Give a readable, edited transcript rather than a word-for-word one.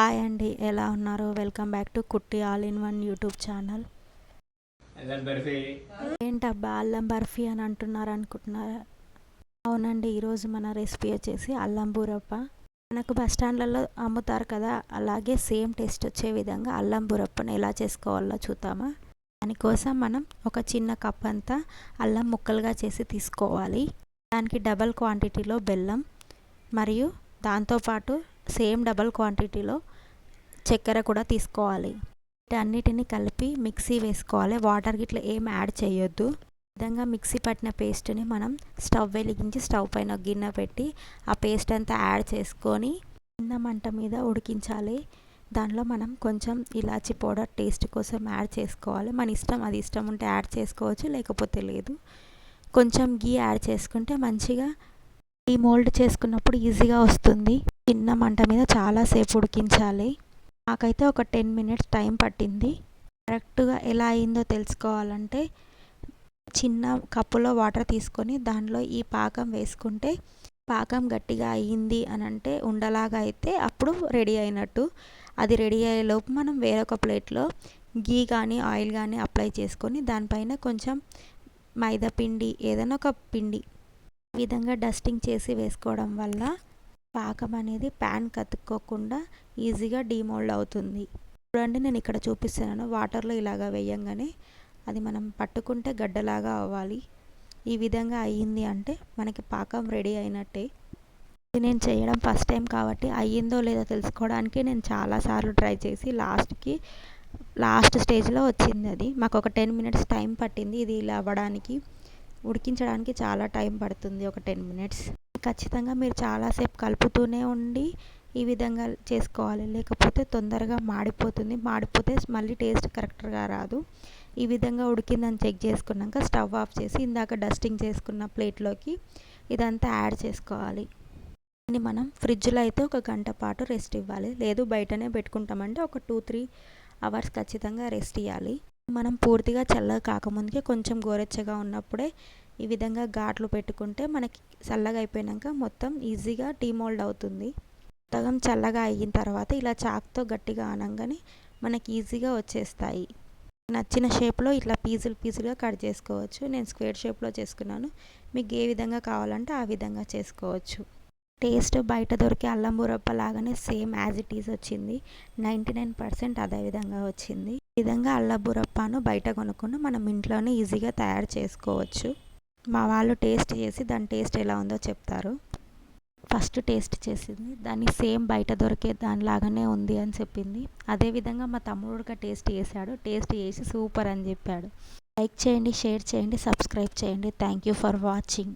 Hi అండి, ఎలా ఉన్నారు? వెల్కమ్ బ్యాక్ టు కుట్టి all in one YouTube channel. అల్లం బర్ఫీ. ఏంటబ్బా అల్లం బర్ఫీ అని అంటున్నారు అనుకుంటున్నారా? అవునండి, ఈరోజు మన రెసిపీ వచ్చేసి అల్లం బూరప్ప. మనకు బస్ స్టాండ్లలో అమ్ముతారు కదా, అలాగే సేమ్ టేస్ట్ వచ్చే విధంగా అల్లం బూరప్పని ఎలా చేసుకోవాలో చూద్దామా. దానికోసం మనం ఒక చిన్న కప్ అంతా అల్లం ముక్కలుగా చేసి తీసుకోవాలి. దానికి డబల్ క్వాంటిటీలో బెల్లం మరియు దాంతోపాటు సేమ్ డబల్ క్వాంటిటీలో చక్కెర కూడా తీసుకోవాలి. వీటన్నిటిని కలిపి మిక్సీ వేసుకోవాలి. వాటర్ గిట్లా ఏం యాడ్ చేయొద్దు. ఈ విధంగా మిక్సీ పట్టిన పేస్ట్ని మనం స్టవ్ వెలిగించి స్టవ్ పైన గిన్నె పెట్టి ఆ పేస్ట్ అంతా యాడ్ చేసుకొని చిన్న మంట మీద ఉడికించాలి. దానిలో మనం కొంచెం ఇలాచి పౌడర్ టేస్ట్ కోసం యాడ్ చేసుకోవాలి. మన ఇష్టం, అది ఇష్టం ఉంటే యాడ్ చేసుకోవచ్చు, లేకపోతే లేదు. కొంచెం గీ యాడ్ చేసుకుంటే మంచిగా ఈ మోల్డ్ చేసుకున్నప్పుడు ఈజీగా వస్తుంది. చిన్న మంట మీద చాలాసేపు ఉడికించాలి. నాకైతే ఒక 10 మినిట్స్ టైం పట్టింది. కరెక్ట్గా ఎలా అయిందో తెలుసుకోవాలంటే చిన్న కప్పులో వాటర్ తీసుకొని దానిలో ఈ పాకం వేసుకుంటే పాకం గట్టిగా అయ్యింది అని అంటే ఉండలాగా అయితే అప్పుడు రెడీ అయినట్టు. అది రెడీ అయ్యేలోపు మనం వేరొక ప్లేట్లో గీ కానీ ఆయిల్ కానీ అప్లై చేసుకొని దానిపైన కొంచెం మైదా పిండి, ఏదైనా ఒక పిండి ఈ విధంగా డస్టింగ్ చేసి వేసుకోవడం వల్ల పాకం అనేది ప్యాన్ కతుక్కోకుండా ఈజీగా డీమోల్డ్ అవుతుంది. చూడండి, నేను ఇక్కడ చూపిస్తున్నాను. వాటర్లో ఇలాగా వేయంగానే అది మనం పట్టుకుంటే గడ్డలాగా అవ్వాలి. ఈ విధంగా అయ్యింది అంటే మనకి పాకం రెడీ అయినట్టే. ఇది నేను చేయడం ఫస్ట్ టైం కాబట్టి అయ్యిందో లేదో తెలుసుకోవడానికి నేను చాలాసార్లు ట్రై చేసి లాస్ట్ స్టేజ్లో వచ్చింది. అది మాకు ఒక 10 మినిట్స్ టైం పట్టింది. ఇది ఇలా అవ్వడానికి, ఉడికించడానికి చాలా టైం పడుతుంది, ఒక 10 మినిట్స్. ఖచ్చితంగా మీరు చాలాసేపు కలుపుతూనే ఉండి ఈ విధంగా చేసుకోవాలి, లేకపోతే తొందరగా మాడిపోతుంది. మాడిపోతే మళ్ళీ టేస్ట్ కరెక్ట్గా రాదు. ఈ విధంగా ఉడికిందని చెక్ చేసుకున్నాక స్టవ్ ఆఫ్ చేసి ఇందాక డస్టింగ్ చేసుకున్న ప్లేట్లోకి ఇదంతా యాడ్ చేసుకోవాలి. దీన్ని మనం ఫ్రిడ్జ్లో అయితే ఒక గంట పాటు రెస్ట్ ఇవ్వాలి, లేదు బయటనే పెట్టుకుంటామంటే ఒక 2-3 అవర్స్ ఖచ్చితంగా రెస్ట్ ఇవ్వాలి. మనం పూర్తిగా చల్లగా కాకముందుకే కొంచెం గోరెచ్చగా ఉన్నప్పుడే ఈ విధంగా ఘాట్లు పెట్టుకుంటే మనకి చల్లగా అయిపోయాక మొత్తం ఈజీగా డీమోల్డ్ అవుతుంది. సగం చల్లగా అయిన తర్వాత ఇలా చాక్తో గట్టిగా అనగానే మనకి ఈజీగా వచ్చేస్తాయి. నచ్చిన షేప్లో ఇట్లా పీసులుగా కట్ చేసుకోవచ్చు. నేను స్క్వేర్ షేప్లో చేసుకున్నాను. మీకు ఏ విధంగా కావాలంటే ఆ విధంగా చేసుకోవచ్చు. టేస్ట్ బయట దొరికే అల్లం బూరప్ప లాగానే సేమ్ యాజ్ ఇట్ ఈజ్ వచ్చింది. 99% అదే విధంగా వచ్చింది. ఈ విధంగా అల్లం బూరప్పను బయట కొనుక్కుండా మనం ఇంట్లోనే ఈజీగా తయారు చేసుకోవచ్చు. మా వాళ్ళు టేస్ట్ చేసి దాని టేస్ట్ ఎలా ఉందో చెప్తారు. ఫస్ట్ టేస్ట్ చేసింది దాన్ని సేమ్ బయట దొరికే దానిలాగానే ఉంది అని చెప్పింది. అదేవిధంగా మా తమ్ముడు కూడా టేస్ట్ చేశాడు. టేస్ట్ చేసి సూపర్ అని చెప్పాడు. లైక్ చేయండి, షేర్ చేయండి, సబ్స్క్రైబ్ చేయండి. Thank you for watching.